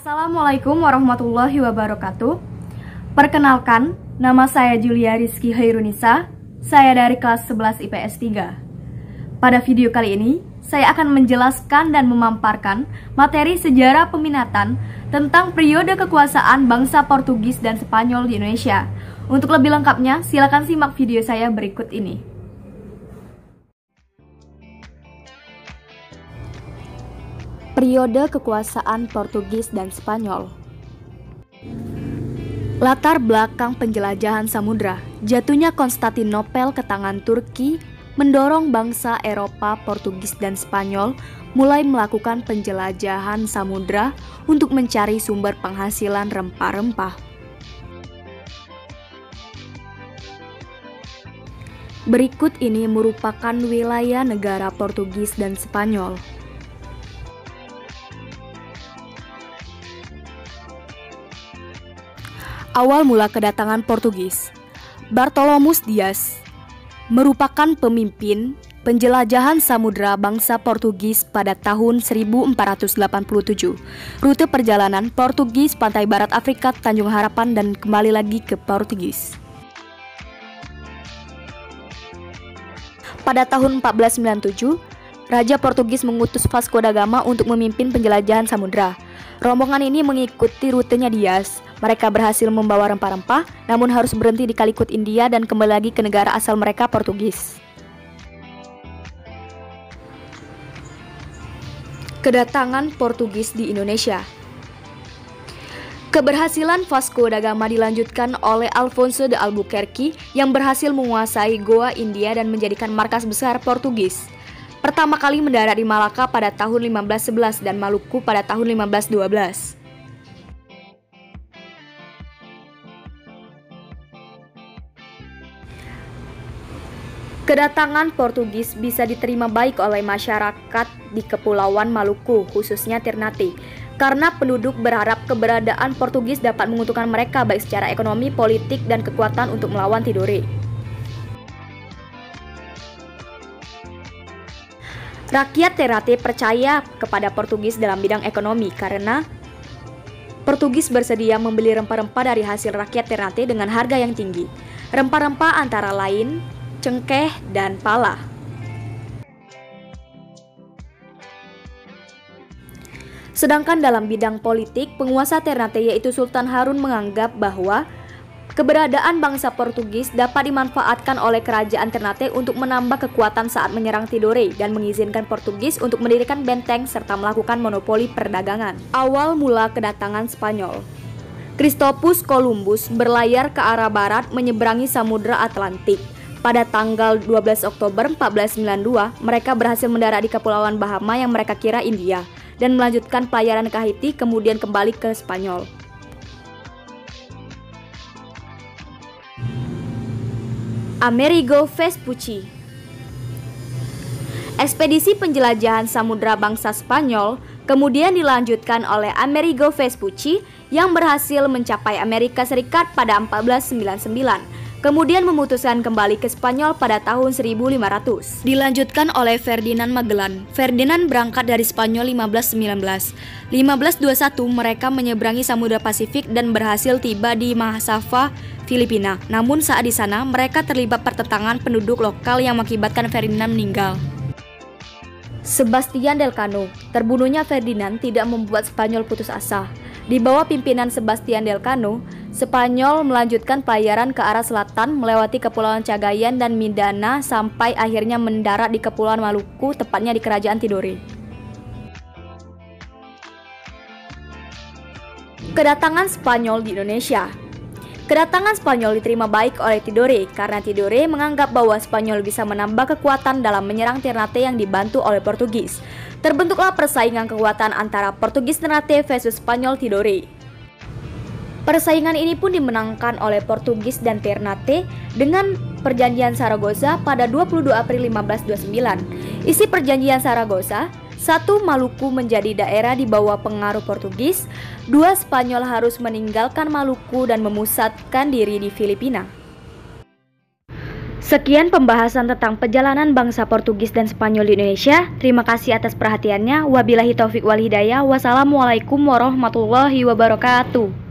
Assalamualaikum warahmatullahi wabarakatuh. Perkenalkan, nama saya Julia Rizky Hairunisa. Saya dari kelas 11 IPS 3. Pada video kali ini, saya akan menjelaskan dan memaparkan materi sejarah peminatan tentang periode kekuasaan bangsa Portugis dan Spanyol di Indonesia. Untuk lebih lengkapnya, silakan simak video saya berikut ini. Periode kekuasaan Portugis dan Spanyol. Latar belakang penjelajahan samudra, jatuhnya Konstantinopel ke tangan Turki mendorong bangsa Eropa, Portugis dan Spanyol mulai melakukan penjelajahan samudra untuk mencari sumber penghasilan rempah-rempah. Berikut ini merupakan wilayah negara Portugis dan Spanyol. Awal mula kedatangan Portugis. Bartolomus Dias merupakan pemimpin penjelajahan samudra bangsa Portugis pada tahun 1487. Rute perjalanan Portugis pantai barat Afrika, Tanjung Harapan dan kembali lagi ke Portugis. Pada tahun 1497, Raja Portugis mengutus Vasco da Gama untuk memimpin penjelajahan samudra. Rombongan ini mengikuti rutenya Dias. Mereka berhasil membawa rempah-rempah, namun harus berhenti di Kalikut, India dan kembali lagi ke negara asal mereka, Portugis. Kedatangan Portugis di Indonesia. Keberhasilan Vasco da Gama dilanjutkan oleh Alfonso de Albuquerque yang berhasil menguasai Goa, India dan menjadikan markas besar Portugis. Pertama kali mendarat di Malaka pada tahun 1511 dan Maluku pada tahun 1512. Kedatangan Portugis bisa diterima baik oleh masyarakat di Kepulauan Maluku, khususnya Ternate, karena penduduk berharap keberadaan Portugis dapat menguntungkan mereka baik secara ekonomi, politik, dan kekuatan untuk melawan Tidore. Rakyat Ternate percaya kepada Portugis dalam bidang ekonomi karena Portugis bersedia membeli rempah-rempah dari hasil rakyat Ternate dengan harga yang tinggi. Rempah-rempah antara lain cengkeh dan pala. Sedangkan dalam bidang politik, penguasa Ternate yaitu Sultan Harun menganggap bahwa keberadaan bangsa Portugis dapat dimanfaatkan oleh kerajaan Ternate untuk menambah kekuatan saat menyerang Tidore dan mengizinkan Portugis untuk mendirikan benteng serta melakukan monopoli perdagangan. Awal mula kedatangan Spanyol. Christopus Columbus berlayar ke arah barat menyeberangi Samudra Atlantik. Pada tanggal 12 Oktober 1492, mereka berhasil mendarat di Kepulauan Bahama yang mereka kira India dan melanjutkan pelayaran ke Haiti kemudian kembali ke Spanyol. Amerigo Vespucci. Ekspedisi penjelajahan samudra bangsa Spanyol kemudian dilanjutkan oleh Amerigo Vespucci yang berhasil mencapai Amerika Serikat pada 1499. Kemudian memutuskan kembali ke Spanyol pada tahun 1500. Dilanjutkan oleh Ferdinand Magellan. Ferdinand berangkat dari Spanyol 1519. 1521 mereka menyeberangi Samudra Pasifik dan berhasil tiba di Mahasiswa, Filipina. Namun saat di sana mereka terlibat pertentangan penduduk lokal yang mengakibatkan Ferdinand meninggal. Sebastian Elcano. Terbunuhnya Ferdinand tidak membuat Spanyol putus asa. Di bawah pimpinan Sebastian Elcano, Spanyol melanjutkan pelayaran ke arah selatan melewati Kepulauan Cagayan dan Mindanao sampai akhirnya mendarat di Kepulauan Maluku, tepatnya di Kerajaan Tidore. Kedatangan Spanyol di Indonesia. Kedatangan Spanyol diterima baik oleh Tidore karena Tidore menganggap bahwa Spanyol bisa menambah kekuatan dalam menyerang Ternate yang dibantu oleh Portugis. Terbentuklah persaingan kekuatan antara Portugis Ternate versus Spanyol Tidore. Persaingan ini pun dimenangkan oleh Portugis dan Ternate dengan Perjanjian Saragossa pada 22 April 1529. Isi Perjanjian Saragossa, 1. Maluku menjadi daerah di bawah pengaruh Portugis, 2. Spanyol harus meninggalkan Maluku dan memusatkan diri di Filipina. Sekian pembahasan tentang perjalanan bangsa Portugis dan Spanyol di Indonesia. Terima kasih atas perhatiannya. Wabillahi taufik wal hidayah. Wassalamualaikum warahmatullahi wabarakatuh.